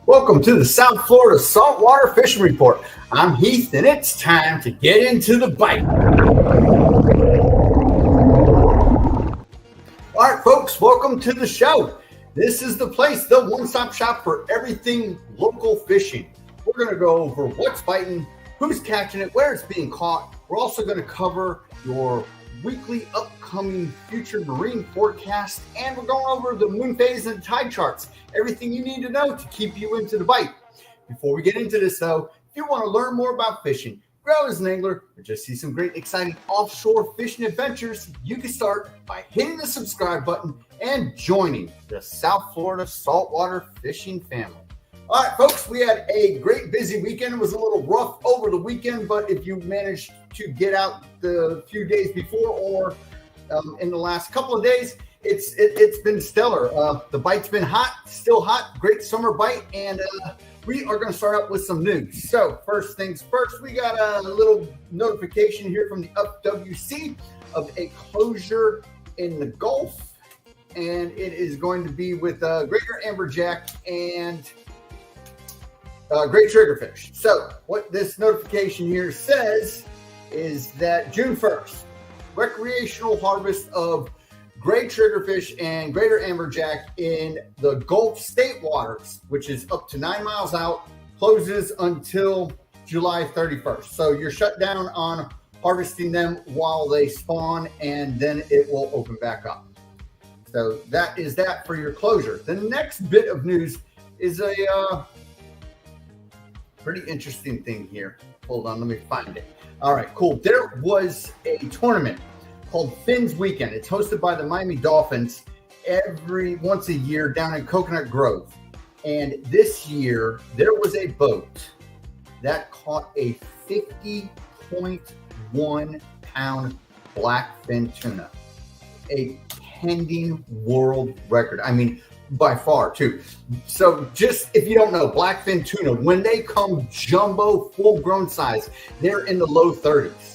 Welcome to the South Florida Saltwater Fishing Report. I'm Heath, and it's time to get into the bite. All right, folks, welcome to the show. This is the place, the one-stop shop for everything local fishing. We're going to go over what's biting, who's catching it, where it's being caught. We're also going to cover your weekly upcoming future marine forecast, and we're going over the moon phase and tide charts. Everything you need to know to keep you into the bite. Before we get into this, though, if you want to learn more about fishing, grow as an angler, or just see some great, exciting offshore fishing adventures, you can start by hitting the subscribe button and joining the South Florida Saltwater Fishing family. All right, folks, we had a great busy weekend. It was a little rough over the weekend, but if you managed to get out the few days before or in the last couple of days, it's been stellar. The bite's been hot, still hot, great summer bite, and we are going to start out with some news. So first things first, we got a little notification here from the FWC of a closure in the Gulf, and it is going to be with greater amberjack and great triggerfish. So what this notification here says is that June 1st, recreational harvest of gray triggerfish and greater amberjack in the Gulf state waters, which is up to 9 miles out, closes until July 31st. So you're shut down on harvesting them while they spawn, and then it will open back up. So that is that for your closure. The next bit of news is a pretty interesting thing here. Hold on, let me find it. All right, cool. There was a tournament called Finn's Weekend. It's hosted by the Miami Dolphins once a year down in Coconut Grove. And this year, there was a boat that caught a 50.1 pound blackfin tuna, a pending world record. I mean, by far, too. So just if you don't know, blackfin tuna, when they come jumbo, full-grown size, they're in the low 30s.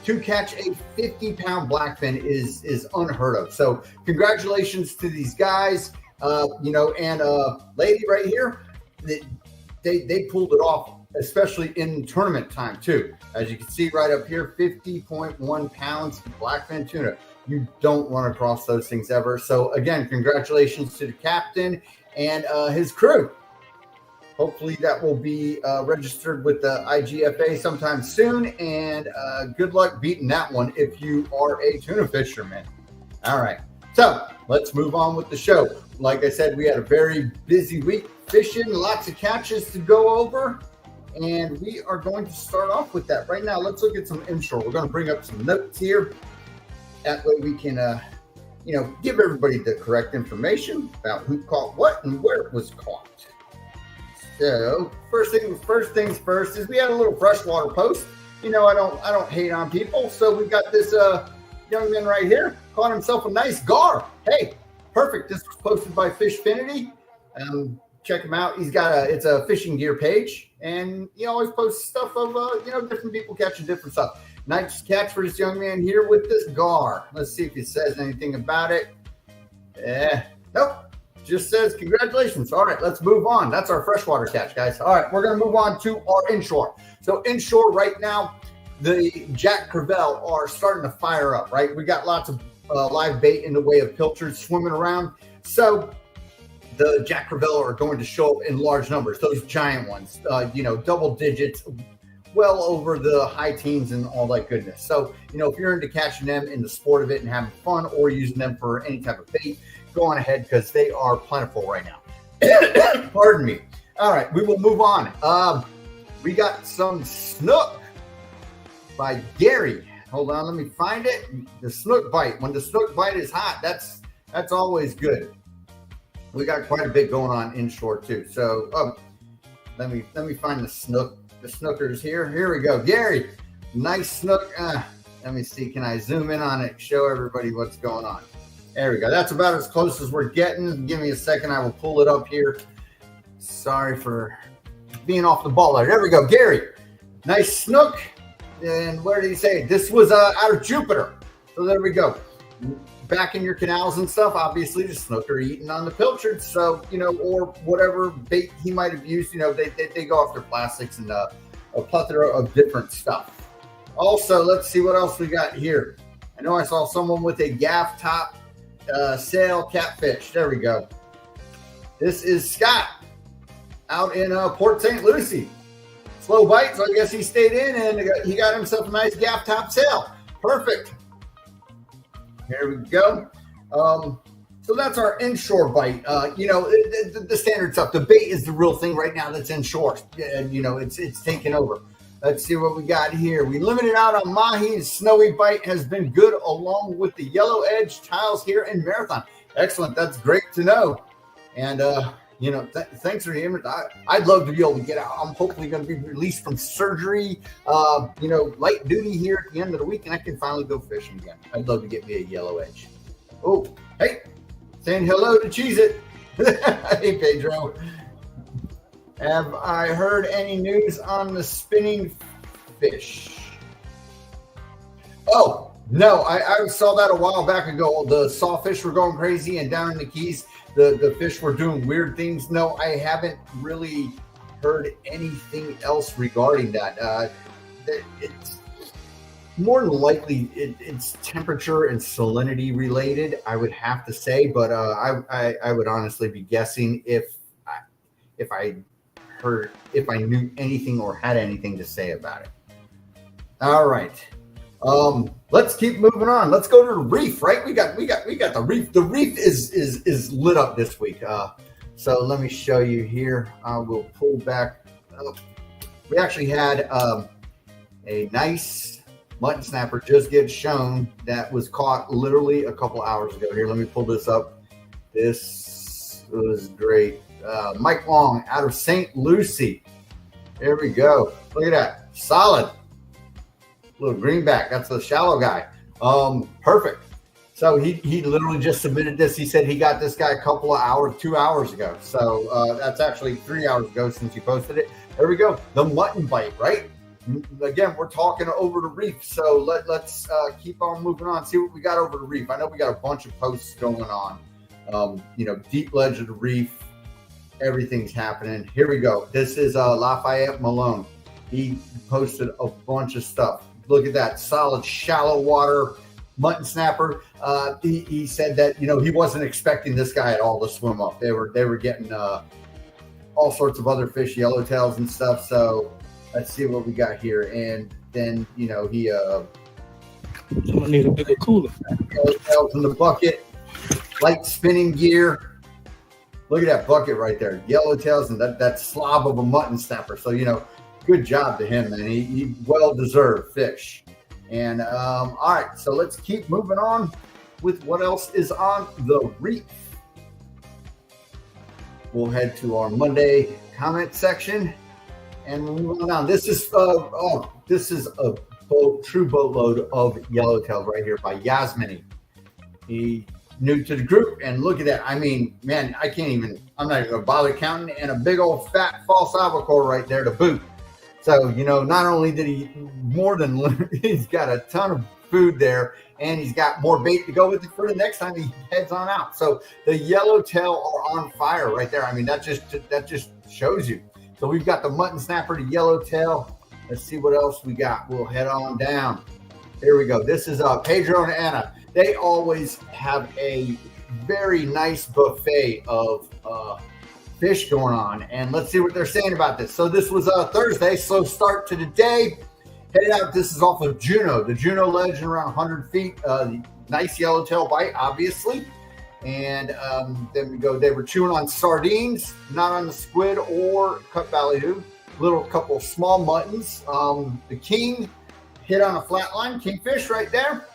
To catch a 50-pound blackfin is unheard of. So congratulations to these guys, and lady right here, they pulled it off, especially in tournament time too. As you can see right up here, 50.1 pounds blackfin tuna. You don't run across those things ever. So again, congratulations to the captain and his crew. Hopefully that will be registered with the IGFA sometime soon, and good luck beating that one if you are a tuna fisherman. All right, so let's move on with the show. Like I said, we had a very busy week fishing, lots of catches to go over, and we are going to start off with that right now. Let's look at some Inshore. We're going to bring up some notes here. That way we can, give everybody the correct information about who caught what and where it was caught. So first things first is we had a little freshwater post. I don't hate on people. So we've got this young man right here caught himself a nice gar. Hey, perfect. This was posted by Fishfinity. Check him out. It's a fishing gear page, and he always posts stuff of different people catching different stuff. Nice catch for this young man here with this gar. Let's see if he says anything about it. Nope. Just says congratulations. All right, let's move on. That's our freshwater catch, guys. All right, we're going to move on to our inshore. So inshore right now, the Jack Crevalle are starting to fire up, right? We got lots of live bait in the way of pilchards swimming around. So the Jack Crevalle are going to show up in large numbers, those giant ones, double digits, well over the high teens and all that goodness. So, if you're into catching them in the sport of it and having fun, or using them for any type of bait, go on ahead, because they are plentiful right now. Pardon me. All right, we will move on. We got some snook by Gary. Hold on, let me find it. The snook bite. When the snook bite is hot, that's always good. We got quite a bit going on inshore too. So let me find the snook. The snookers here. Here we go. Gary, nice snook. Let me see. Can I zoom in on it? Show everybody what's going on. There we go. That's about as close as we're getting. Give me a second. I will pull it up here. Sorry for being off the ball there. There we go. Gary, nice snook. And where did he say? This was out of Jupiter. So there we go. back in your canals and stuff, obviously the snook are eating on the pilchards. So, you know, or whatever bait he might have used, you know, they go after plastics and a plethora of different stuff. Also, let's see what else we got here. I know I saw someone with a gaff top sail catfish. There we go. This is Scott out in Port St. Lucie. Slow bite, so I guess he stayed in and he got himself a nice gaff top sail. Perfect. Here we go. So that's our inshore bite. You know, the standard stuff. The bait is the real thing right now that's inshore. And, you know, it's taking over. Let's see what we got here. We limited out on mahi. Snowy bite has been good along with the yellow edge tiles here in Marathon. Excellent. That's great to know. And, you know, thanks for the image. I'd love to be able to get out. I'm hopefully going to be released from surgery, you know, light duty here at the end of the week, and I can finally go fishing again. I'd love to get me a yellow edge. Oh, hey, saying hello to Cheese It. Hey, Pedro. Have I heard any news on the spinning fish? Oh, no, I saw that a while back ago. The sawfish were going crazy, and down in the Keys, the fish were doing weird things. No, I haven't really heard anything else regarding that. It's more than likely it's temperature and salinity related, I would have to say, but I would honestly be guessing if I knew anything or had anything to say about it. All right. Let's keep moving on. Let's go to the Reef, right? We got the Reef. The Reef is lit up this week. So let me show you here. I will pull back. We actually had a nice mutton snapper just get shown that was caught literally a couple hours ago. Here, let me pull this up. This was great. Mike Long out of St. Lucie. There we go. Look at that. Solid. Little greenback. That's the shallow guy. Perfect. So he literally just submitted this. He said he got this guy a couple of hours, 2 hours ago. So that's actually 3 hours ago since he posted it. There we go. The mutton bite, right? Again, we're talking over the Reef. So let's keep on moving on. See what we got over the Reef. I know we got a bunch of posts going on. You know, deep ledge of the Reef. Everything's happening. Here we go. This is Lafayette Malone. He posted a bunch of stuff. Look at that solid shallow water mutton snapper. He said that, you know, he wasn't expecting this guy at all to swim up. They were getting all sorts of other fish, yellowtails and stuff. So let's see what we got here. And then, you know, he I'm gonna need a bigger cooler. Yellowtails in the bucket, light spinning gear. Look at that bucket right there. Yellowtails and that slob of a mutton snapper. So, you know, good job to him, man. He well-deserved fish. And all right, so let's keep moving on with what else is on the Reef. We'll head to our Monday comment section and we'll move on down. This is a true boatload of yellowtails right here by Yasmini. He new to the group, and look at that. I mean, man, I'm not even gonna bother counting, and a big old fat false albacore right there to boot. So, you know, not only did he he's got a ton of food there, and he's got more bait to go with it for the next time he heads on out. So the yellowtail are on fire right there. I mean, that just shows you. So we've got the mutton snapper, the yellowtail. Let's see what else we got. We'll head on down. Here we go. This is Pedro and Anna. They always have a very nice buffet of fish going on. And let's see what they're saying about this. So this was Thursday, slow start to the day. Headed out, this is off of Juneau. The Juneau ledge around 100 feet. Nice yellowtail bite, obviously. And then we go, they were chewing on sardines, not on the squid or cut ballyhoo. Little couple small muttons. The king hit on a flat line, kingfish right there.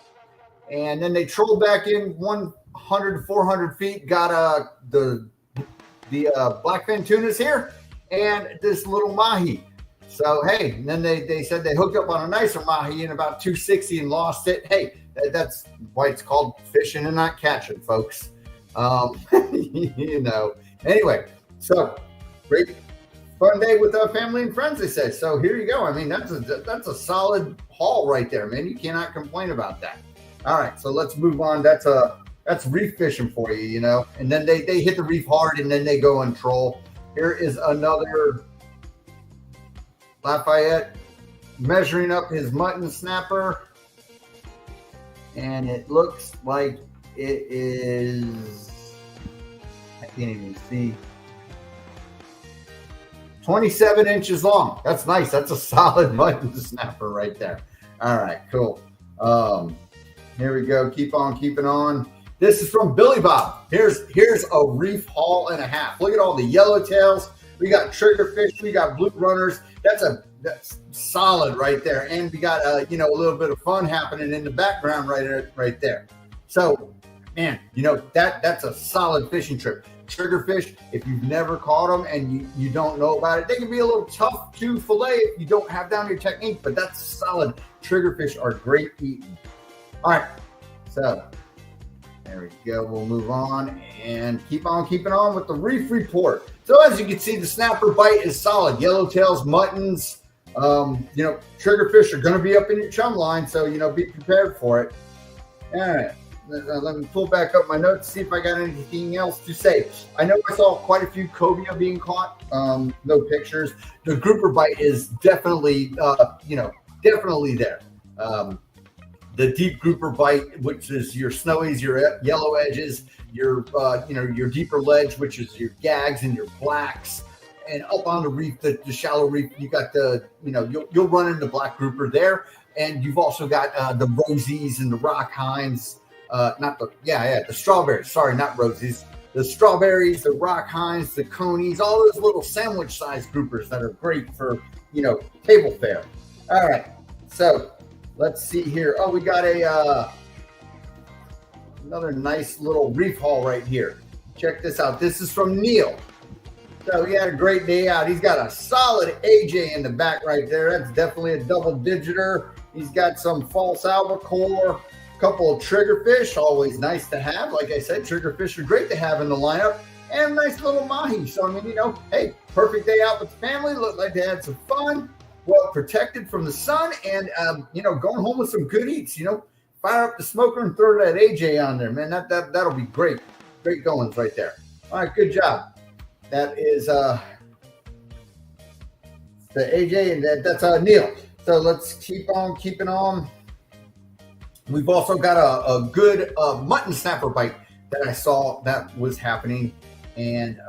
And then they trolled back in 100 to 400 feet, got the blackfin tunas here and this little mahi. So, hey, and then they said they hooked up on a nicer mahi in about 260 and lost it. Hey, that's why it's called fishing and not catching, folks. You know. Anyway, so great fun day with family and friends, they say. So here you go. I mean, that's a solid haul right there, man. You cannot complain about that. All right, so let's move on. That's a That's reef fishing for you, you know. And then they hit the reef hard, and then they go and troll. Here is another Lafayette measuring up his mutton snapper, and it looks like it is, I can't even see, 27 inches long. That's nice. That's a solid mutton snapper right there. All right, cool. Here we go. Keep on keeping on. This is from Billy Bob. Here's a reef haul and a half. Look at all the yellowtails. We got triggerfish. We got blue runners. That's solid right there. And we got a little bit of fun happening in the background right there. So, man, that's a solid fishing trip. Triggerfish, if you've never caught them and you don't know about it, they can be a little tough to fillet if you don't have down your technique, but that's solid. Triggerfish are great eating. All right, so there we go. We'll move on and keep on keeping on with the reef report. So as you can see, the snapper bite is solid. Yellowtails, muttons, triggerfish are going to be up in your chum line, so be prepared for it. All right. Let me pull back up my notes, see if I got anything else to say. I know I saw quite a few cobia being caught. No pictures. The grouper bite is definitely, definitely there. The deep grouper bite, which is your snowies, your yellow edges, your deeper ledge, which is your gags and your blacks. And up on the reef, the shallow reef, you got you'll run into black grouper there. And you've also got the rosies and the rock hinds. The strawberries. Sorry, not rosies. The strawberries, the rock hinds, the conies, all those little sandwich-sized groupers that are great for, table fare. All right, so let's see here. Oh, we got another nice little reef haul right here. Check this out. This is from Neil. So he had a great day out. He's got a solid AJ in the back right there. That's definitely a double digiter. He's got some false albacore. Couple of triggerfish, always nice to have. Like I said, triggerfish are great to have in the lineup, and a nice little mahi. So, hey, perfect day out with the family. Looked like they had some fun, well protected from the sun, and, going home with some good eats. Fire up the smoker and throw that AJ on there, man. That'll be great. Great goings right there. All right, good job. That is the AJ, and that's Neil. So let's keep on keeping on. We've also got a good mutton snapper bite that I saw that was happening. And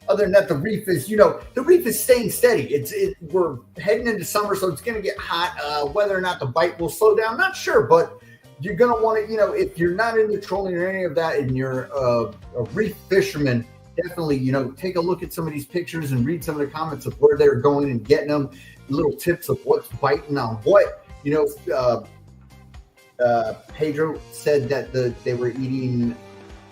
other than that, the reef is staying steady. We're heading into summer, so it's going to get hot. Whether or not the bite will slow down, not sure. But you're going to want to, if you're not into trolling or any of that and you're a reef fisherman, definitely, take a look at some of these pictures and read some of the comments of where they're going and getting them. Little tips of what's biting on what. Pedro said that they were eating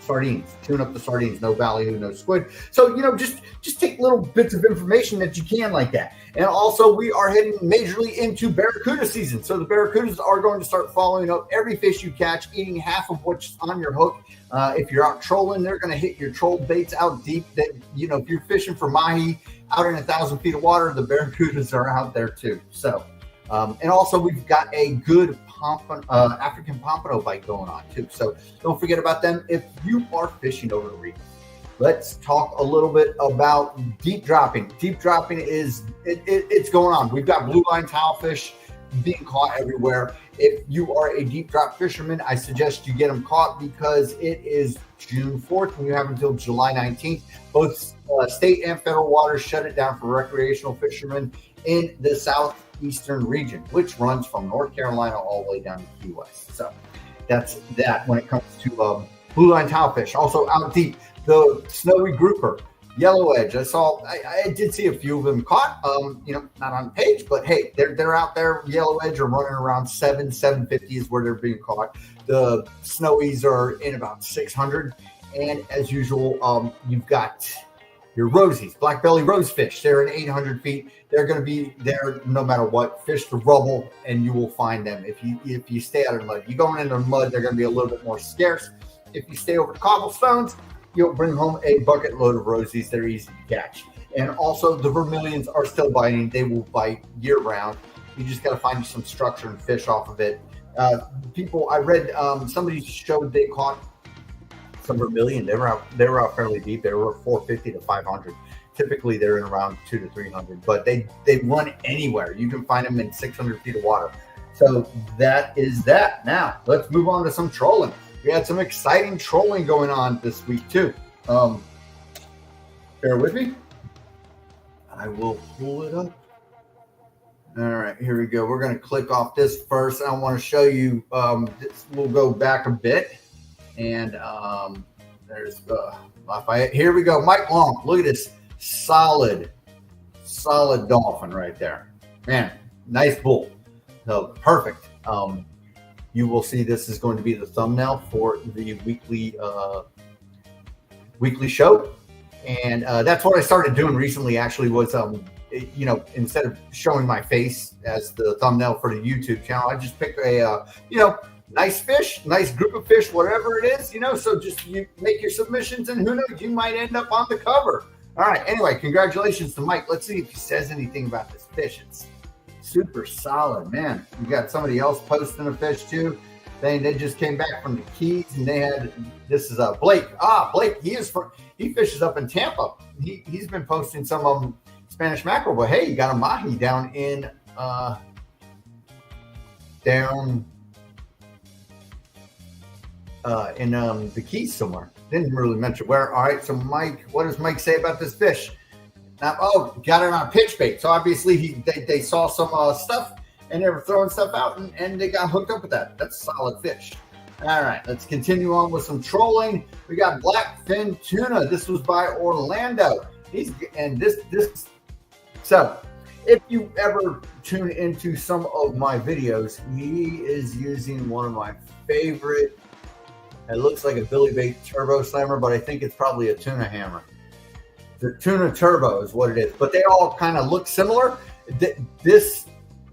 sardines, tune up the sardines, no ballyhoo, no squid. So, just take little bits of information that you can like that. And also, we are heading majorly into barracuda season. So the barracudas are going to start following up every fish you catch, eating half of what's on your hook. If you're out trolling, they're going to hit your troll baits out deep. That if you're fishing for mahi out in 1,000 feet of water, the barracudas are out there too. So, and also we've got a good African pompano bite going on too. So don't forget about them if you are fishing over the reef. Let's talk a little bit about deep dropping. Deep dropping it's going on. We've got blue line tilefish being caught everywhere. If you are a deep drop fisherman, I suggest you get them caught because it is June 4th and you have until July 19th. Both state and federal waters shut it down for recreational fishermen in the southeastern region, which runs from North Carolina all the way down to Key West. So that's that when it comes to blue line tilefish. Also out deep, the snowy grouper, yellow edge. I did see a few of them caught, not on the page, but hey, they're out there. Yellow edge are running around 750 is where they're being caught. The snowies are in about 600. And as usual, you've got your rosies, black belly rosefish. They're in 800 feet. They're going to be there no matter what. Fish the rubble, and you will find them. If you stay out of the mud, you going into the mud, they're going to be a little bit more scarce. If you stay over the cobblestones, you'll bring home a bucket load of rosies. They're easy to catch. And also, the vermilions are still biting. They will bite year round. You just got to find some structure and fish off of it. I read somebody showed they caught some vermilion. They were out fairly deep. They were 450 to 500. Typically, they're in around 200 to 300, but they run anywhere. You can find them in 600 feet of water. So that is that. Now let's move on to some trolling. We had some exciting trolling going on this week too. Bear with me. I will pull it up. All right, here we go. We're going to click off this first. I want to show you. We'll go back a bit, and there's Lafayette. Here we go. Mike Long. Look at this solid dolphin right there. Man, nice bull. So perfect. You will see this is going to be the thumbnail for the weekly show. And that's what I started doing recently, actually, was, instead of showing my face as the thumbnail for the YouTube channel, I just pick a, nice fish, nice group of fish, whatever it is, so just you make your submissions and who knows, you might end up on the cover. All right. Anyway, congratulations to Mike. Let's see if he says anything about this fish. It's super solid, man. We got somebody else posting a fish too. They just came back from the Keys and they had, this is Blake. Blake, he fishes up in Tampa. He's been posting some Spanish mackerel, but hey, he got a mahi down in the Keys somewhere. Didn't really mention where. All right, so Mike, what does Mike say about this fish? Now, got it on pitch bait. So obviously they saw some stuff and they were throwing stuff out and they got hooked up with that. That's a solid fish. All right, let's continue on with some trolling. We got blackfin tuna. This was by Orlando. So if you ever tune into some of my videos, he is using one of my favorite. It looks like a Billy Bait turbo slammer, but I think it's probably a tuna hammer. The tuna turbo is what it is, but they all kind of look similar. This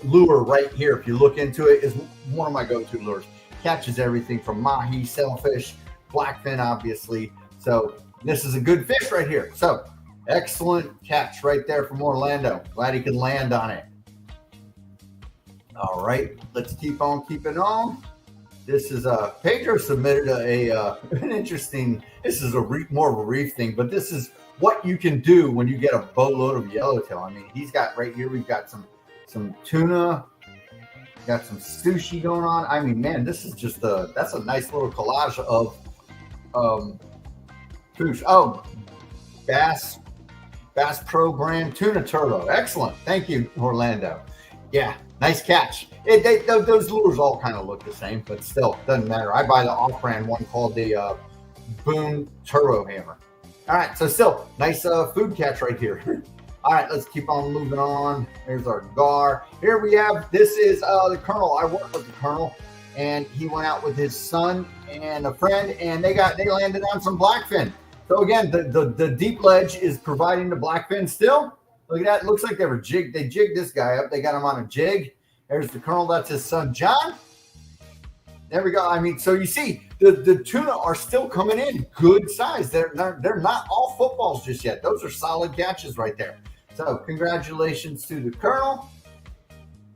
lure right here, if you look into it, is one of my go-to lures. Catches everything from mahi, sailfish, blackfin, obviously. So this is a good fish right here. So excellent catch right there from Orlando. Glad he could land on it. All right, let's keep on keeping on. This is Pedro submitted an interesting. This is more of a reef thing, but this is what you can do when you get a boatload of yellowtail. I mean, he's got right here. We've got some tuna, got some sushi going on. I mean, man, this is just that's a nice little collage of fish. Oh, Bass Pro Brand Tuna Turbo. Excellent. Thank you, Orlando. Yeah, nice catch. Those lures all kind of look the same, but still doesn't matter. I buy the off-brand one called the Boone Turbo Hammer. All right, so still nice food catch right here. All right, let's keep on moving on. There's our gar. Here we have, this is the Colonel. I work with the Colonel, and he went out with his son and a friend, and they landed on some blackfin. So again, the deep ledge is providing the blackfin still. Look at that. It looks like they jigged this guy up. They got him on a jig. There's the Colonel. That's his son, John. There we go. I mean, so you see, the tuna are still coming in good size. They're not all footballs just yet. Those are solid catches right there. So congratulations to the Colonel.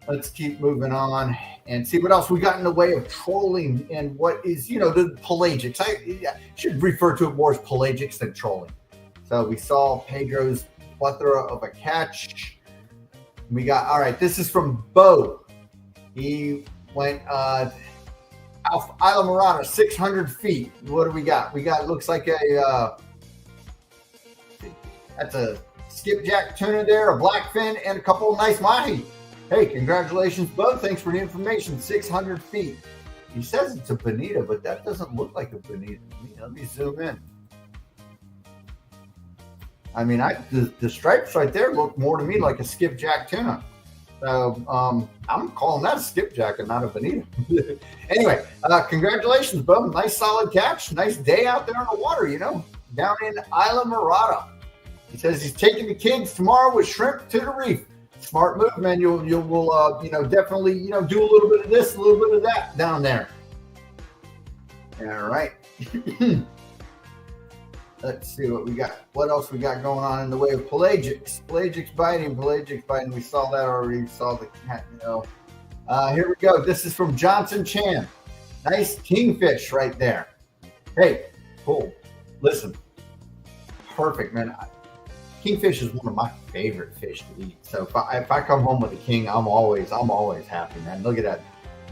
Let's keep moving on and see what else we got in the way of trolling and what is, the pelagics. I should refer to it more as pelagics than trolling. So we saw Pedro's plethora of a catch. We got, all right, this is from Bo. He went Isla Mirada, 600 feet. What do we got? We got, looks like that's a skipjack tuna there, a blackfin, and a couple of nice mahi. Hey, congratulations, Bo. Thanks for the information. 600 feet. He says it's a bonita, but that doesn't look like a bonita. Let me zoom in. I mean, the stripes right there look more to me like a skipjack tuna. So I'm calling that a skipjack and not a bonita. Anyway, congratulations, Bo. Nice solid catch. Nice day out there on the water, down in Isla Mirada. He says he's taking the kids tomorrow with shrimp to the reef. Smart move, man. You'll definitely, do a little bit of this, a little bit of that down there. All right. Let's see what we got. What else we got going on in the way of pelagics? Pelagics biting. We saw that already. We saw the cat, Here we go. This is from Johnson Chan. Nice kingfish right there. Hey, Cool. Listen, perfect, man. Kingfish is one of my favorite fish to eat. So if I come home with a king, I'm always happy, man. Look at that,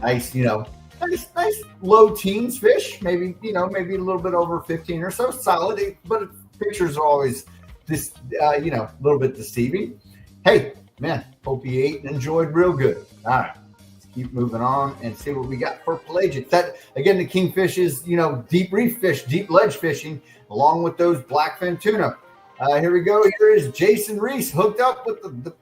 nice, nice low teens fish, maybe maybe a little bit over 15 or so, solid. But pictures are always this, a little bit deceiving. Hey, man, hope you ate and enjoyed real good. All right, let's keep moving on and see what we got for pelagic. That again, the kingfish is deep reef fish, deep ledge fishing, along with those blackfin tuna. Here we go. Here is Jason Reese hooked up with the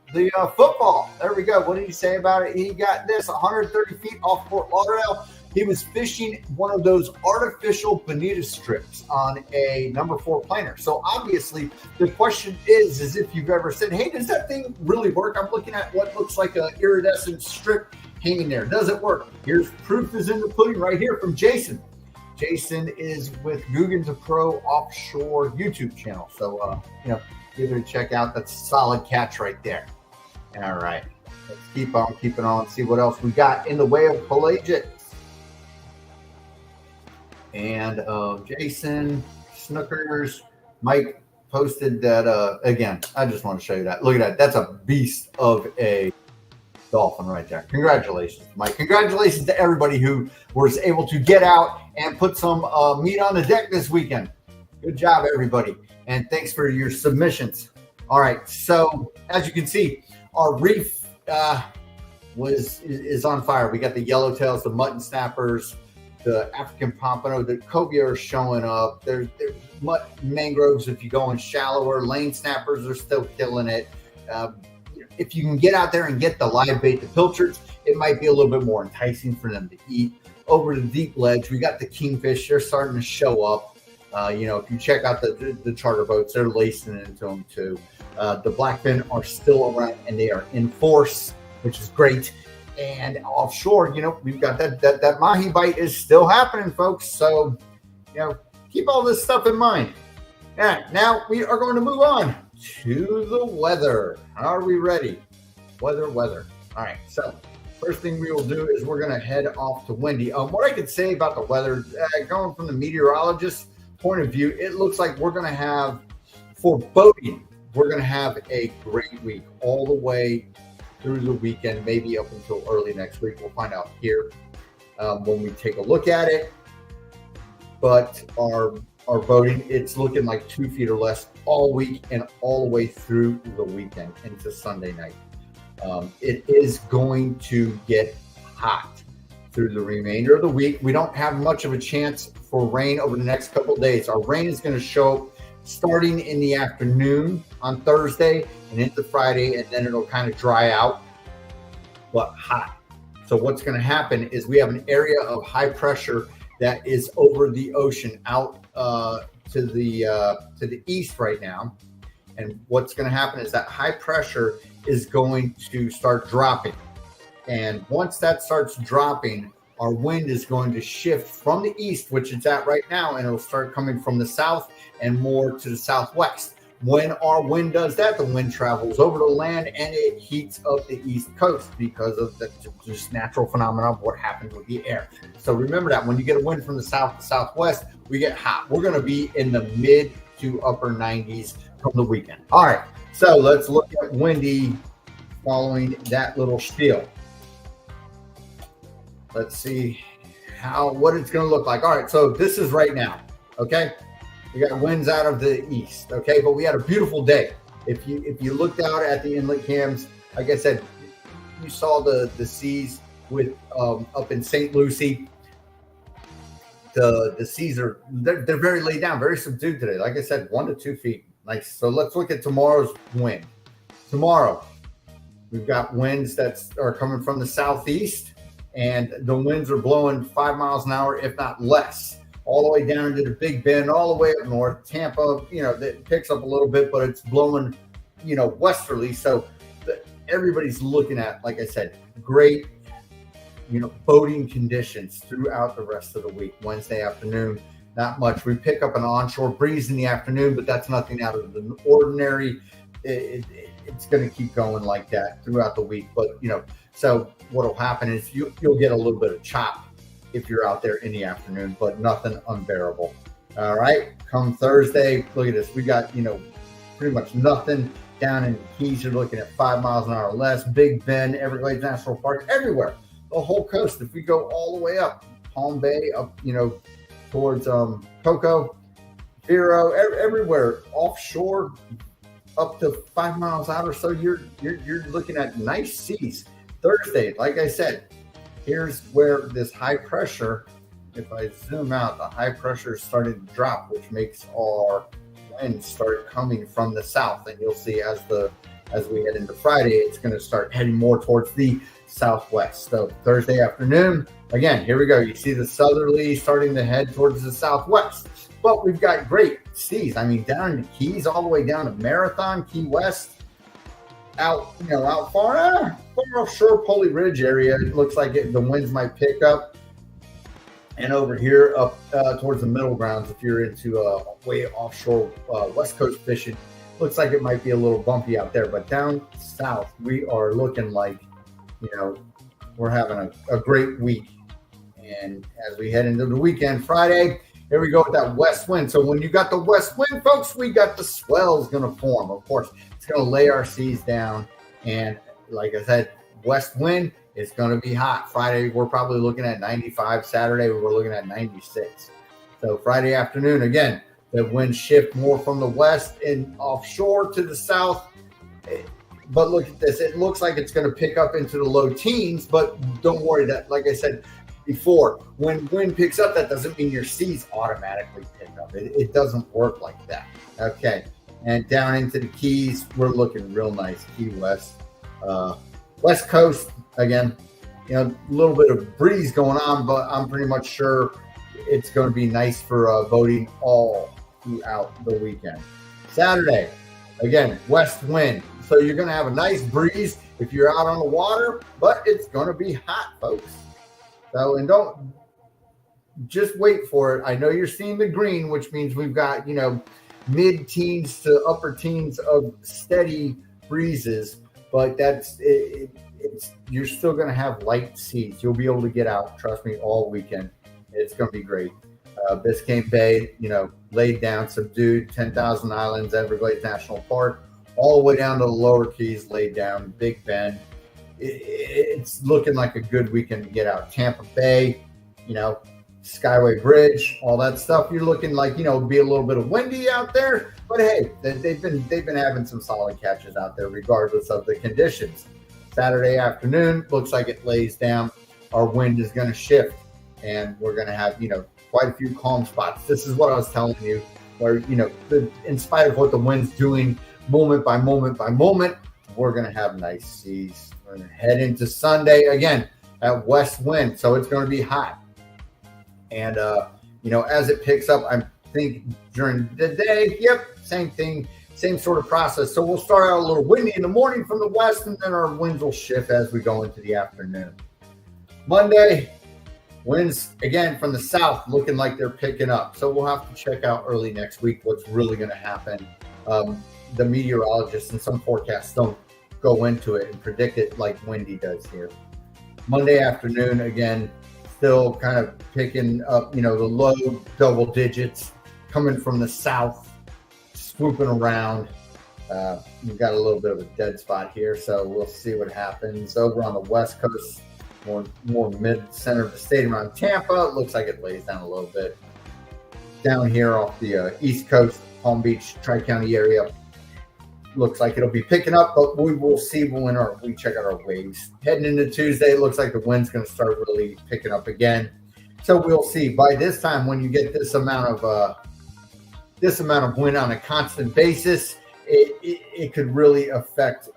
football. There we go. What did he say about it? He got this 130 feet off Fort Lauderdale. He was fishing one of those artificial bonita strips on a number 4 planer. So obviously the question is if you've ever said, hey, does that thing really work? I'm looking at what looks like an iridescent strip hanging there. Does it work? Here's proof is in the pudding right here from Jason. Jason is with Guggen's a Pro Offshore YouTube channel. So, give it a check out. That's a solid catch right there. All right. Let's keep on keeping on, see what else we got in the way of pelagic. And Jason, Snookers, Mike posted that, again, I just want to show you that. Look at that. That's a beast of a dolphin right there. Congratulations, Mike. Congratulations to everybody who was able to get out and put some meat on the deck this weekend. Good job, everybody. And thanks for your submissions. All right. So as you can see, our reef is on fire. We got the yellowtails, the mutton snappers, the African pompano, the cobia are showing up. There's mangroves if you go in shallower. Lane snappers are still killing it. If you can get out there and get the live bait, the pilchards, it might be a little bit more enticing for them to eat. Over the deep ledge, we got the kingfish. They're starting to show up. If you check out the charter boats, they're lacing into them too. The blackfin are still around and they are in force, which is great. And offshore, we've got that mahi bite is still happening, folks. So, keep all this stuff in mind. All right, now we are going to move on to the weather. Are we ready? Weather. All right, so first thing we will do is we're going to head off to windy. What I could say about the weather, going from the meteorologist's point of view, it looks like we're going to have, for boating, we're going to have a great week all the way through the weekend, maybe up until early next week. We'll find out here when we take a look at it. But our boating, it's looking like 2 feet or less all week and all the way through the weekend into Sunday night. It is going to get hot through the remainder of the week. We don't have much of a chance for rain over the next couple of days. Our rain is going to show up starting in the afternoon on Thursday and into Friday, and then it'll kind of dry out, but hot. So what's going to happen is we have an area of high pressure that is over the ocean out to the east right now. And what's going to happen is that high pressure is going to start dropping. And once that starts dropping, our wind is going to shift from the east, which it's at right now, and it'll start coming from the south and more to the southwest. When our wind does that, the wind travels over the land and it heats up the east coast because of the just natural phenomenon of what happens with the air. So remember that when you get a wind from the south to southwest, we get hot. We're going to be in the mid to upper 90s from the weekend. All right, so let's look at windy following that little spiel. Let's see what it's going to look like. All right, so this is right now, okay? We got winds out of the east, okay? But we had a beautiful day. If you looked out at the inlet cams, like I said, you saw the seas with up in St. Lucie. The seas they're very laid down, very subdued today. Like I said, 1 to 2 feet. Nice. So let's look at tomorrow's wind. Tomorrow, we've got winds that are coming from the southeast, and the winds are blowing 5 miles an hour, if not less, all the way down to the Big Bend, all the way up north. Tampa, it picks up a little bit, but it's blowing, westerly. So everybody's looking at, like I said, great, boating conditions throughout the rest of the week. Wednesday afternoon, not much. We pick up an onshore breeze in the afternoon, but that's nothing out of the ordinary. It's going to keep going like that throughout the week. But, so what will happen is you'll get a little bit of chop if you're out there in the afternoon, but nothing unbearable. All right, come Thursday, look at this. We got, pretty much nothing down in the Keys. You're looking at 5 miles an hour or less. Big Bend, Everglades National Park, everywhere. The whole coast. If we go all the way up, Palm Bay, up, towards Cocoa, Vero, everywhere, offshore, up to 5 miles out or so, you're looking at nice seas. Thursday, like I said, here's where this high pressure, if I zoom out, the high pressure is starting to drop, which makes our winds start coming from the south. And you'll see as we head into Friday, it's going to start heading more towards the southwest. So Thursday afternoon, again, here we go. You see the southerly starting to head towards the southwest. But we've got great seas. I mean, down in the Keys, all the way down to Marathon, Key West, out far offshore, Polly Ridge area. It looks like the winds might pick up. And over here up towards the middle grounds, if you're into way offshore West Coast fishing, looks like it might be a little bumpy out there. But down south, we are looking like, we're having a great week. And as we head into the weekend, Friday, here we go with that west wind. So when you got the west wind, folks, we got the swells going to form. Of course, it's going to lay our seas down. And like I said, west wind, it's going to be hot. Friday, we're probably looking at 95. Saturday, we're looking at 96. So Friday afternoon, again, the wind shift more from the west and offshore to the south. But look at this. It looks like it's going to pick up into the low teens, but don't worry that, like I said before, when wind picks up, that doesn't mean your seas automatically pick up. It doesn't work like that. Okay. And down into the Keys, we're looking real nice. Key West. West Coast, again, a little bit of breeze going on, but I'm pretty much sure it's going to be nice for boating all throughout the weekend. Saturday, again, west wind. So you're going to have a nice breeze if you're out on the water, but it's going to be hot, folks. So, and don't just wait for it. I know you're seeing the green, which means we've got, mid-teens to upper teens of steady breezes, but you're still going to have light seas. You'll be able to get out, trust me, all weekend. It's going to be great. Biscayne Bay, laid down, subdued, 10,000 Islands, Everglades National Park, all the way down to the lower Keys, laid down, Big Bend. It's looking like a good weekend to get out. Tampa Bay, Skyway Bridge, all that stuff. You're looking like, be a little bit of windy out there, but hey, they've been having some solid catches out there regardless of the conditions. Saturday afternoon, looks like it lays down. Our wind is going to shift and we're going to have, quite a few calm spots. This is what I was telling you, where, in spite of what the wind's doing moment by moment by moment, we're going to have nice seas. We're going to head into Sunday again at west wind. So it's going to be hot. And, as it picks up, I think during the day, same thing, same sort of process. So we'll start out a little windy in the morning from the west, and then our winds will shift as we go into the afternoon. Monday, winds again from the south looking like they're picking up. So we'll have to check out early next week what's really going to happen. The meteorologists and some forecasts don't go into it and predict it like Windy does here. Monday afternoon, again, still kind of picking up, the low double digits coming from the south, swooping around. We've got a little bit of a dead spot here, so we'll see what happens. Over on the west coast, more mid-center of the state around Tampa, it looks like it lays down a little bit. Down here off the east coast, Palm Beach, Tri-County area, looks like it'll be picking up, but we will see when we check out our waves. Heading into Tuesday, it looks like the wind's going to start really picking up again. So we'll see. By this time, when you get this amount of wind on a constant basis, it could really affect,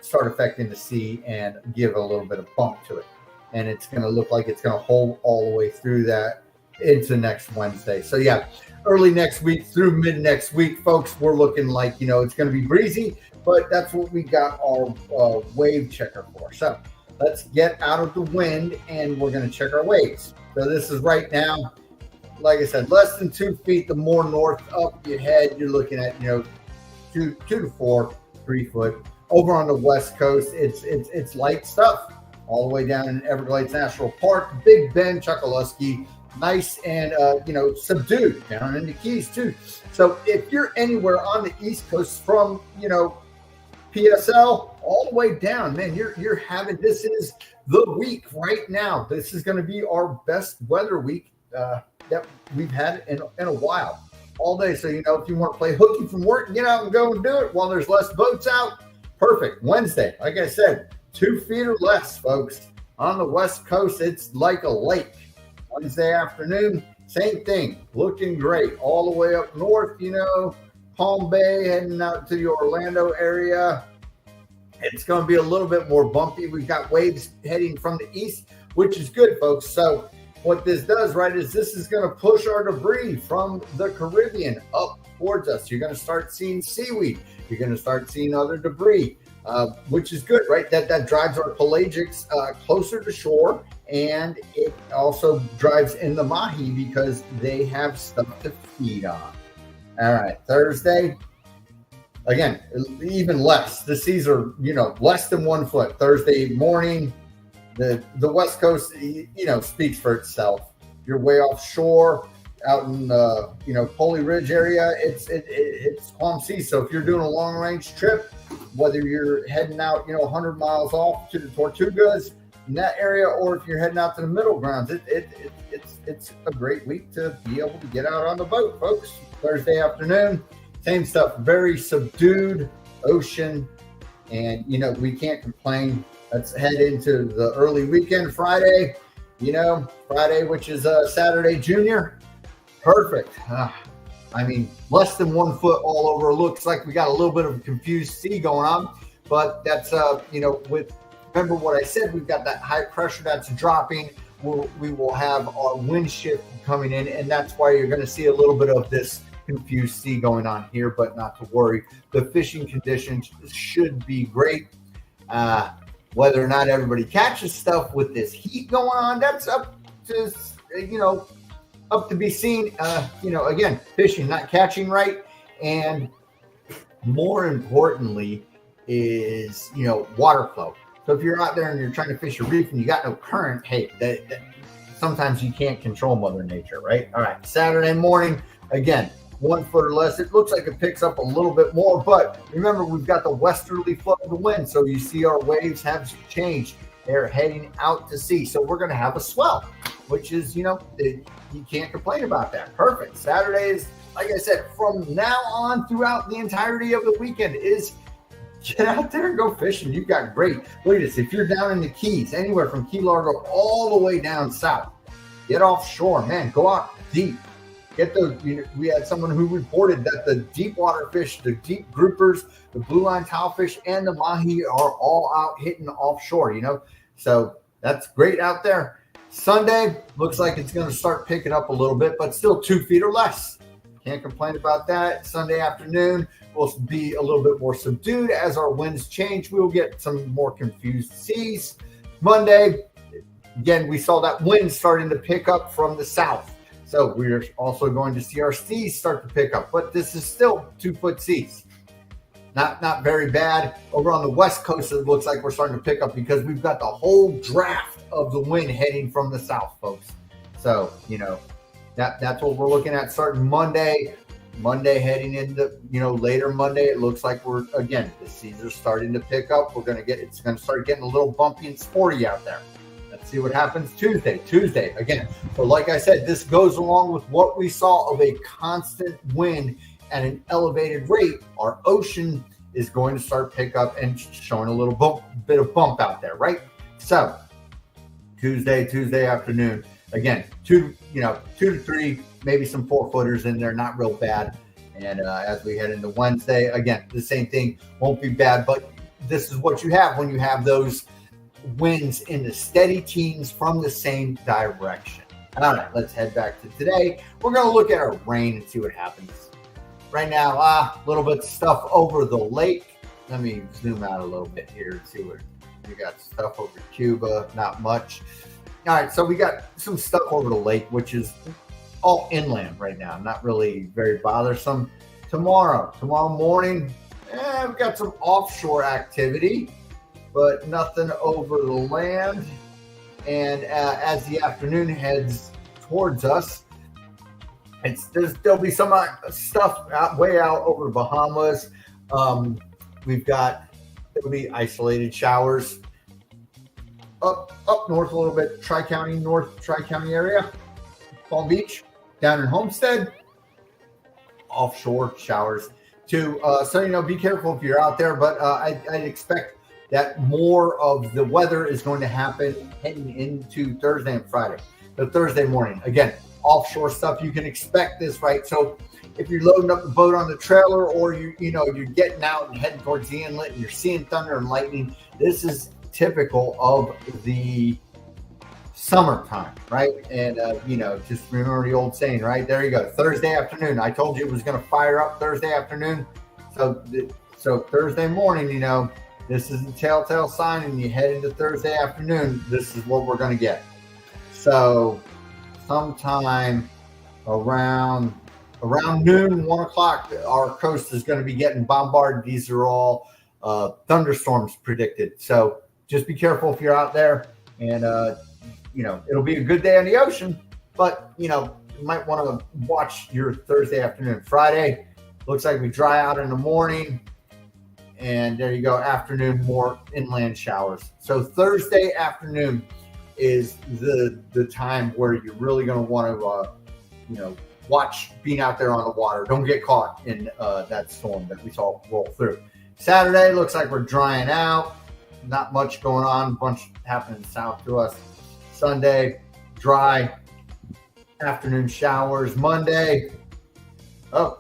start affecting the sea and give a little bit of bump to it. And it's going to look like it's going to hold all the way through that into next Wednesday. So yeah, early next week through mid next week, folks, we're looking like, it's going to be breezy, but that's what we got our wave checker for. So let's get out of the wind and we're going to check our waves. So this is right now, like I said, less than 2 feet. The more north up you head, you're looking at, 2 to 4, 3 foot. Over on the west coast, it's light stuff all the way down in Everglades National Park, Big Bend, Chokoloskee, nice and, subdued down in the Keys too. So if you're anywhere on the East Coast from, PSL all the way down, man, you're having, this is the week right now. This is going to be our best weather week that we've had in a while, all day. So, if you want to play hooky from work, get out and go and do it while there's less boats out. Perfect. Wednesday, like I said, 2 feet or less, folks. On the West Coast, it's like a lake. Wednesday afternoon, same thing, looking great. All the way up north, Palm Bay, heading out to the Orlando area. It's going to be a little bit more bumpy. We've got waves heading from the east, which is good, folks. So what this does, right, is this is going to push our debris from the Caribbean up towards us. You're going to start seeing seaweed. You're going to start seeing other debris, which is good, right? That drives our pelagics closer to shore, and it also drives in the mahi because they have stuff to feed on. All right, Thursday, again, even less. The seas are, less than 1 foot. Thursday morning, the West Coast, speaks for itself. You're way offshore out in Polly Ridge area. It's calm seas. So if you're doing a long range trip, whether you're heading out, 100 miles off to the Tortugas in that area, or if you're heading out to the middle grounds, it's a great week to be able to get out on the boat, folks. Thursday afternoon, same stuff, very subdued ocean, and we can't complain. Let's head into the early weekend. Friday, Friday, which is Saturday Junior. Perfect. Less than 1 foot all over. Looks like we got a little bit of a confused sea going on, but that's remember what I said, we've got that high pressure that's dropping. We will have our wind shift coming in, and that's why you're going to see a little bit of this confused sea going on here, but not to worry. The fishing conditions should be great. Whether or not everybody catches stuff with this heat going on, that's up to, up to be seen. Again, fishing, not catching right. And more importantly is, water flow. So if you're out there and you're trying to fish a reef and you got no current, hey, sometimes you can't control Mother Nature, right? All right, Saturday morning, again, 1 foot or less. It looks like it picks up a little bit more, but remember, we've got the westerly flow of the wind. So you see our waves have changed. They're heading out to sea. So we're going to have a swell, which is, you can't complain about that. Perfect. Saturday is, like I said, from now on throughout the entirety of the weekend is get out there and go fishing. You've got great. Look at this. If you're down in the Keys, anywhere from Key Largo all the way down south, get offshore, man. Go out deep. Get those. We had someone who reported that the deep water fish, the deep groupers, the blue line tilefish, and the mahi are all out hitting offshore. So that's great out there. Sunday looks like it's going to start picking up a little bit, but still 2 feet or less. Can't complain about that. Sunday afternoon will be a little bit more subdued as our winds change. We will get some more confused seas. Monday, again, we saw that wind starting to pick up from the south. So we're also going to see our seas start to pick up, but this is still 2 foot seas. Not very bad. Over on the West Coast, it looks like we're starting to pick up because we've got the whole draft of the wind heading from the south, folks. So, that's what we're looking at starting Monday. Monday heading into, later Monday, it looks like the seas are starting to pick up. It's going to start getting a little bumpy and sporty out there. Let's see what happens Tuesday again. So like I said, this goes along with what we saw of a constant wind at an elevated rate. Our ocean is going to start pick up and showing a little bit of bump out there, right? So Tuesday afternoon, again, 2 to 3, maybe some 4-footers in there, not real bad. And as we head into Wednesday, again, the same thing, won't be bad, but this is what you have when you have those winds in the steady teens from the same direction. All right, let's head back to today. We're going to look at our rain and see what happens. Right now, a little bit of stuff over the lake. Let me zoom out a little bit here and see what we got. Stuff over Cuba, not much. All right, so we got some stuff over the lake, which is all inland right now, not really very bothersome. Tomorrow morning, we've got some offshore activity, but nothing over the land. And as the afternoon heads towards us. There'll be some stuff way out over the Bahamas. There'll be isolated showers up north a little bit, North Tri-County area, Palm Beach, down in Homestead, offshore showers too. So, be careful if you're out there, but I'd expect that more of the weather is going to happen heading into Thursday and Friday. So Thursday morning, again, offshore stuff, you can expect this, right? So if you're loading up the boat on the trailer, or you're getting out and heading towards the inlet and you're seeing thunder and lightning, this is typical of the summertime, right? And just remember the old saying, right? There you go. Thursday afternoon. I told you it was going to fire up Thursday afternoon. So Thursday morning, this is the telltale sign, and you head into Thursday afternoon, this is what we're going to get. So sometime around noon, 1 o'clock, our coast is going to be getting bombarded. These are all thunderstorms predicted. So just be careful if you're out there, and it'll be a good day on the ocean, but you might want to watch your Thursday afternoon. Friday looks like we dry out in the morning, and there you go. Afternoon, more inland showers. So Thursday afternoon is the time where you're really going to want to watch being out there on the water. Don't get caught in that storm that we saw roll through. Saturday looks like we're drying out. Not much going on. Bunch happening south to us. Sunday, dry. Afternoon showers. Monday,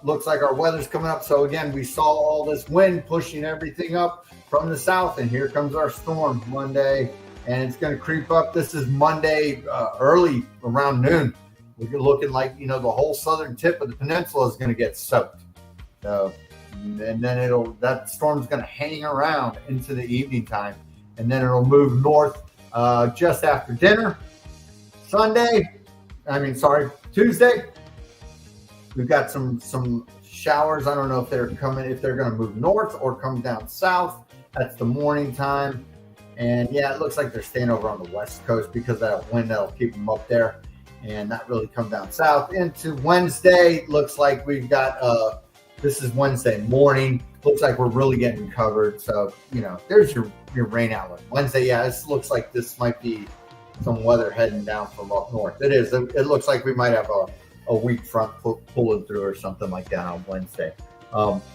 looks like our weather's coming up. So again, we saw all this wind pushing everything up from the south, and here comes our storm Monday, and it's going to creep up. This is Monday early around noon. We're looking like, the whole southern tip of the peninsula is going to get soaked. So, and then that storm's going to hang around into the evening time, and then it'll move north just after dinner. Tuesday, we've got some showers. I don't know if they're going to move north or come down south. That's the morning time. And yeah, it looks like they're staying over on the west coast because of that wind that'll keep them up there and not really come down south. Into Wednesday, looks like we've got, this is Wednesday morning. Looks like we're really getting covered. So, there's your rain outlet. Wednesday, yeah, this looks like this might be some weather heading down from up north. It is. It looks like we might have a weak front pulling through or something like that on Wednesday.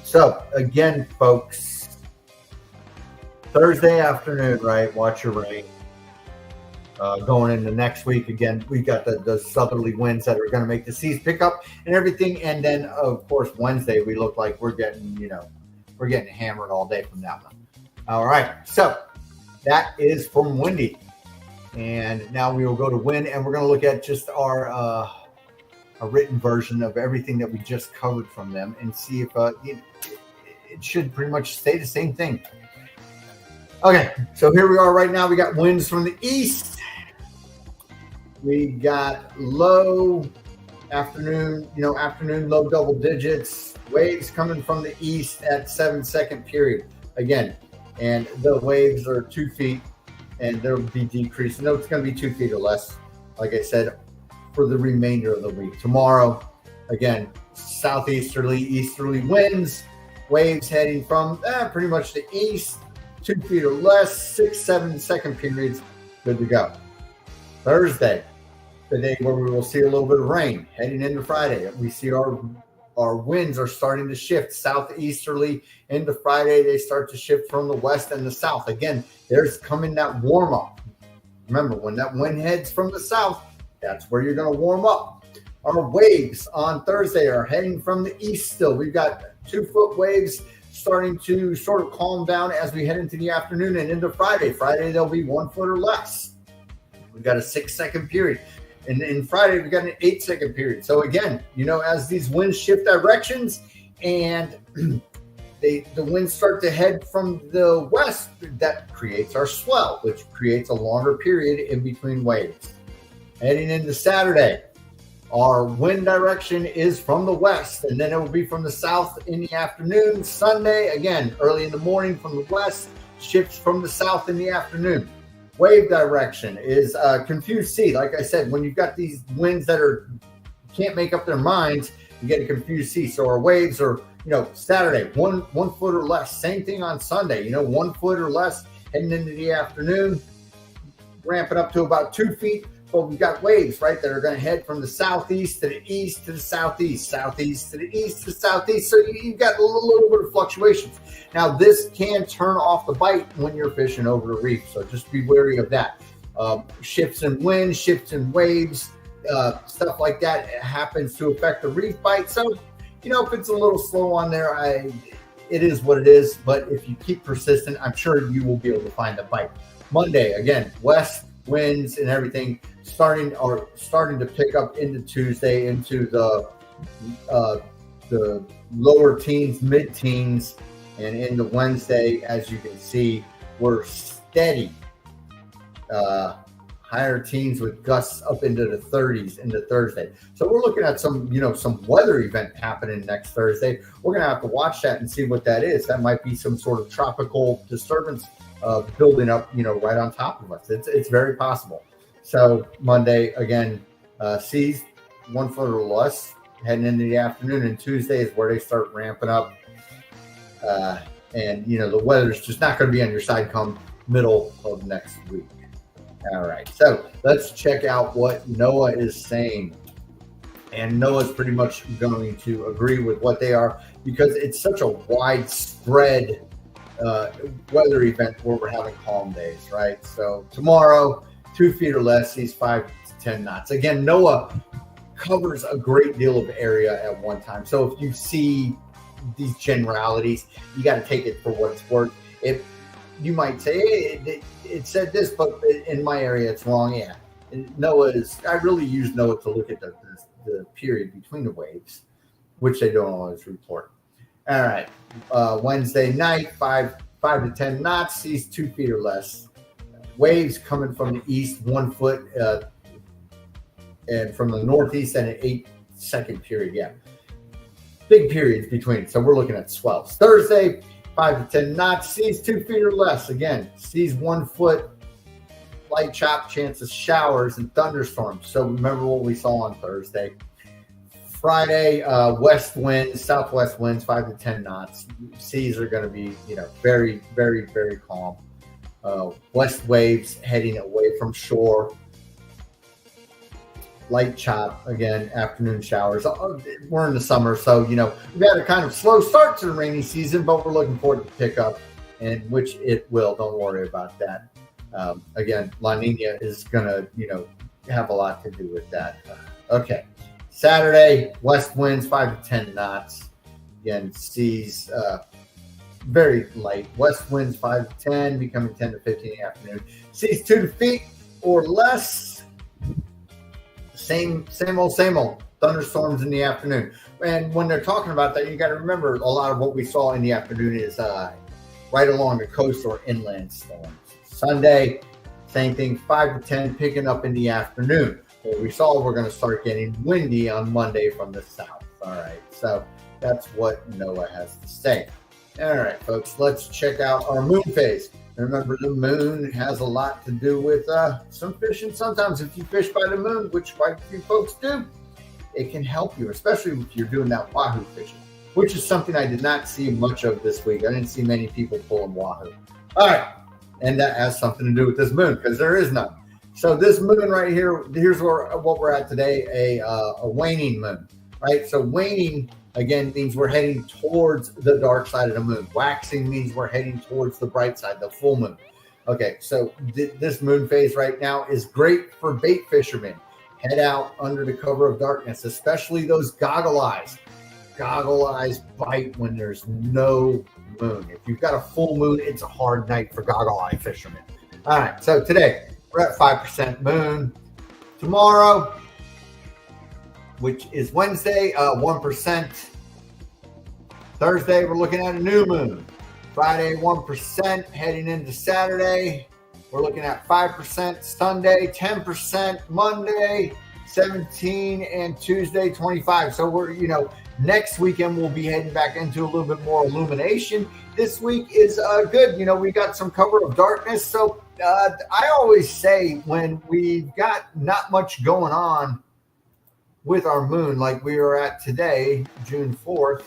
So, again, folks, Thursday afternoon, right? Watch your rain. Going into next week, again, we got the southerly winds that are going to make the seas pick up and everything. And then, of course, Wednesday, we look like we're getting hammered all day from that one. All right. So that is from Windy. And now we will go to Wind, and we're going to look at just our written version of everything that we just covered from them and see if it should pretty much say the same thing. Okay, so here we are right now. We got winds from the east. We got low afternoon low double digits. Waves coming from the east at 7-second period. Again, and the waves are 2 feet, and they'll be decreasing. No, it's going to be 2 feet or less, like I said, for the remainder of the week. Tomorrow, again, southeasterly, easterly winds. Waves heading from pretty much the east. 2 feet or less, 6-7 second periods, good to go. Thursday, the day where we will see a little bit of rain. Heading into Friday, we see our winds are starting to shift southeasterly. Into Friday, they start to shift from the west and the south. Again, there's coming that warm up. Remember, when that wind heads from the south, that's where you're going to warm up. Our waves on Thursday are heading from the east still. We've got 2-foot waves starting to sort of calm down as we head into the afternoon and into Friday. Friday, they'll be 1 foot or less. We've got a 6-second period. And in Friday, we've got an 8-second period. So again, as these winds shift directions and the winds start to head from the west, that creates our swell, which creates a longer period in between waves. Heading into Saturday, our wind direction is from the west, and then it will be from the south in the afternoon. Sunday, again, early in the morning from the west, shifts from the south in the afternoon. Wave direction is confused sea. Like I said, when you've got these winds that can't make up their minds, you get a confused sea. So our waves are, Saturday, one foot or less. Same thing on Sunday, 1 foot or less heading into the afternoon, ramping up to about 2 feet. But we've got waves, right, that are going to head from the southeast to the east to the southeast, southeast to the east to the southeast. So you've got a little bit of fluctuations. Now, this can turn off the bite when you're fishing over the reef. So just be wary of that. Shifts in wind, shifts in waves, stuff like that happens to affect the reef bite. So, if it's a little slow on there, it is what it is. But if you keep persistent, I'm sure you will be able to find the bite. Monday, again, west winds and everything starting to pick up into Tuesday, into the lower teens, mid-teens, and into Wednesday. As you can see, we're steady higher teens with gusts up into the 30s into Thursday. So we're looking at some weather event happening next Thursday. We're going to have to watch that and see what that is. That might be some sort of tropical disturbance building up, right on top of us. It's very possible. So Monday, again, seas 1 foot or less heading into the afternoon, and Tuesday is where they start ramping up. And the weather's just not going to be on your side come middle of next week. All right, so let's check out what NOAA is saying. And NOAA is pretty much going to agree with what they are, because it's such a widespread weather event where we're having calm days, right? So tomorrow, 2 feet or less, seas 5 to 10 knots. Again, NOAA covers a great deal of area at one time. So if you see these generalities, you got to take it for what it's worth. If you might say, hey, it said this, but in my area it's wrong. Yeah, I really use NOAA to look at the period between the waves, which they don't always report. All right, Wednesday night, 5 to 10 knots, seas 2 feet or less. Waves coming from the east, 1 foot, and from the northeast, and an 8-second period. Yeah, big periods between. So we're looking at swells. Thursday, 5 to 10 knots, seas 2 feet or less. Again, seas 1 foot, light chop, chance of showers and thunderstorms. So remember what we saw on Thursday. Friday, west winds, southwest winds, 5 to 10 knots. Seas are going to be, very, very, very calm. West waves heading away from shore. Light chop, again, afternoon showers. We're in the summer, so, we've had a kind of slow start to the rainy season, but we're looking forward to pick up, and which it will. Don't worry about that. Again, La Nina is going to, have a lot to do with that. Okay. Saturday, west winds 5 to 10 knots. Again, seas very light. West winds 5 to 10, becoming 10 to 15 in the afternoon. Seas 2 feet or less. Same old. Thunderstorms in the afternoon. And when they're talking about that, you got to remember a lot of what we saw in the afternoon is right along the coast or inland storms. Sunday, same thing, 5 to 10, picking up in the afternoon. What we saw, we're going to start getting windy on Monday from the south. All right, so that's what NOAA has to say. All right, folks, let's check out our moon phase. Remember, the moon has a lot to do with some fishing. Sometimes if you fish by the moon, which quite a few folks do, it can help you, especially if you're doing that wahoo fishing, which is something I did not see much of this week. I didn't see many people pulling wahoo. All right, and that has something to do with this moon because there is none. So this moon right here, here's what we're at today, a waning moon, right? So waning, again, means we're heading towards the dark side of the moon. Waxing means we're heading towards the bright side, the full moon. Okay, so this moon phase right now is great for bait fishermen. Head out under the cover of darkness, especially those goggle eyes. Goggle eyes bite when there's no moon. If you've got a full moon, it's a hard night for goggle eye fishermen. All right, so today we're at 5% moon. Tomorrow, which is Wednesday, 1%. Thursday, we're looking at a new moon. Friday, 1%. Heading into Saturday, we're looking at 5%. Sunday, 10%. Monday, 17. And Tuesday, 25. So we're, next weekend we'll be heading back into a little bit more illumination. This week is good. We got some cover of darkness. So I always say when we've got not much going on with our moon, like we are at today, June 4th,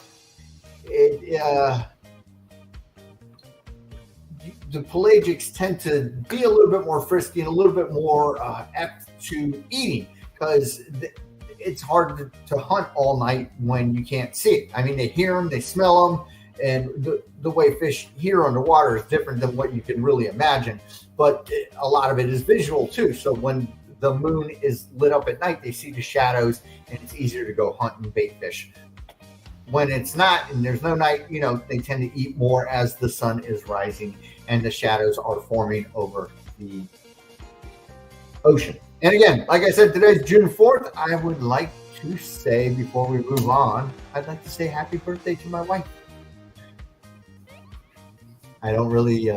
the pelagics tend to be a little bit more frisky and a little bit more apt to eating, because it's hard to hunt all night when you can't see it. I mean, they hear them, they smell them, and the way fish hear underwater is different than what you can really imagine. But a lot of it is visual too. So when the moon is lit up at night, they see the shadows, and it's easier to go hunt and bait fish. When it's not, and there's no night, they tend to eat more as the sun is rising and the shadows are forming over the ocean. And again, like I said, today's June 4th. I would like to say, before we move on, I'd like to say happy birthday to my wife. I don't really,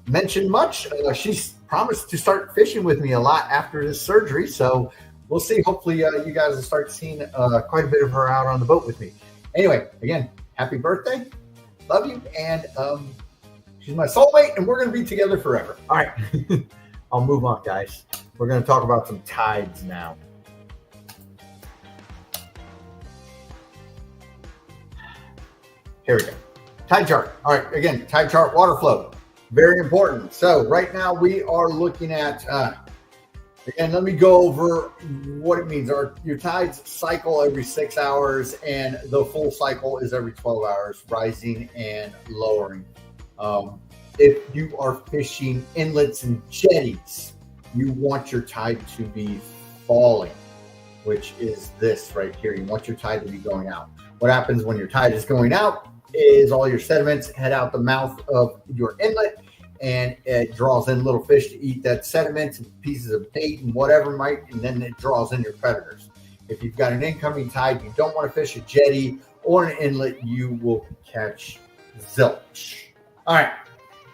mention much. She's promised to start fishing with me a lot after this surgery. So we'll see. Hopefully you guys will start seeing quite a bit of her out on the boat with me. Anyway, again, happy birthday. Love you. And she's my soulmate, and we're going to be together forever. All right. I'll move on, guys. We're going to talk about some tides now. Here we go. Tide chart. All right. Again, tide chart, water flow. Very important. So right now we are looking at, again, let me go over what it means. Your tides cycle every 6 hours, and the full cycle is every 12 hours, rising and lowering. If you are fishing inlets and jetties, you want your tide to be falling, which is this right here. You want your tide to be going out. What happens when your tide is going out is all your sediments head out the mouth of your inlet, and it draws in little fish to eat that sediment and pieces of bait and whatever and then it draws in your predators. If you've got an incoming tide, you don't want to fish a jetty or an inlet, you will catch zilch. All right.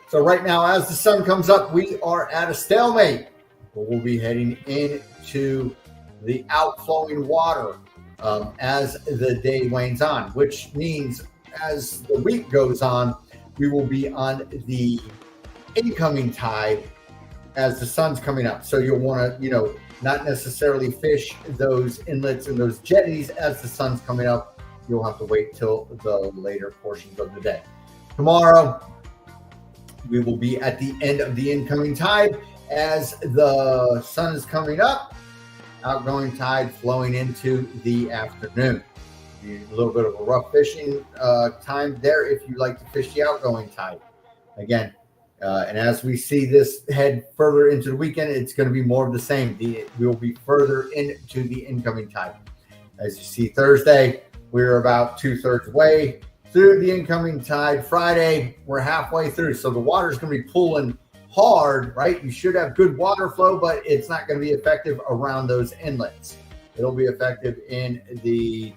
So right now, as the sun comes up, we are at a stalemate. We'll be heading into the outflowing water as the day wanes on, which means as the week goes on, we will be on the incoming tide as the sun's coming up. So you'll want to, not necessarily fish those inlets and those jetties as the sun's coming up. You'll have to wait till the later portions of the day. Tomorrow, we will be at the end of the incoming tide as the sun is coming up, outgoing tide flowing into the afternoon. A little bit of a rough fishing time there if you like to fish the outgoing tide. Again, and as we see this head further into the weekend, it's going to be more of the same. We'll be further into the incoming tide. As you see, Thursday, we're about 2/3 way through the incoming tide. Friday, we're halfway through. So the water is going to be pulling hard, right? You should have good water flow, but it's not going to be effective around those inlets. It'll be effective in the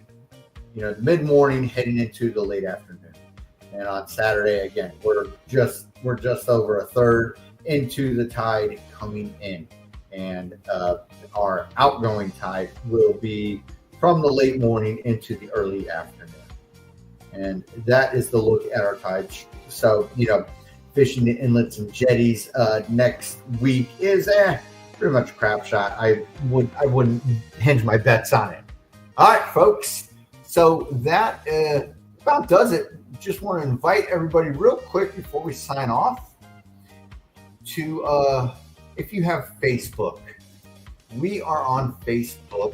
mid-morning heading into the late afternoon. And on Saturday, again, we're just over 1/3 into the tide coming in. And our outgoing tide will be from the late morning into the early afternoon. And that is the look at our tides. So, fishing the inlets and jetties next week is pretty much a crap shot. I wouldn't hinge my bets on it. All right, folks. So that about does it. Just want to invite everybody real quick before we sign off to, if you have Facebook, we are on Facebook,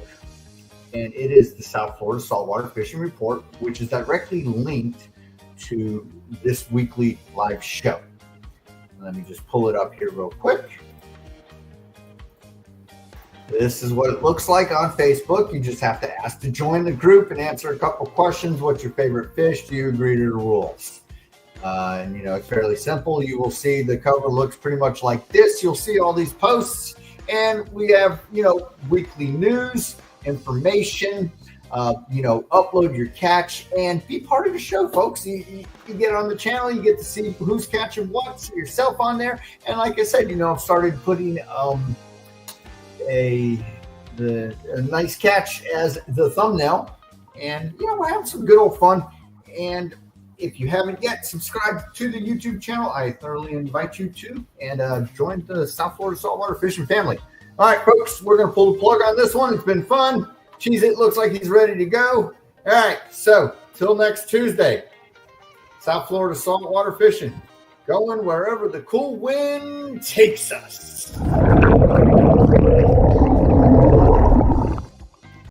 and it is the South Florida Saltwater Fishing Report, which is directly linked to this weekly live show. Let me just pull it up here real quick. This is what it looks like on Facebook. You just have to ask to join the group and answer a couple questions. What's your favorite fish? Do you agree to the rules? And it's fairly simple. You will see the cover looks pretty much like this. You'll see all these posts, and we have, weekly news, information, upload your catch and be part of the show, folks. You get on the channel, you get to see who's catching what, see yourself on there. And like I said, I've started putting a nice catch as the thumbnail, and we're having some good old fun. And if you haven't yet subscribed to the YouTube channel, I thoroughly invite you to, and join the South Florida saltwater fishing family. All right, folks, we're going to pull the plug on this one. It's been fun. Cheese It looks like he's ready to go. All right, so till next Tuesday, South Florida saltwater fishing, going wherever the cool wind takes us.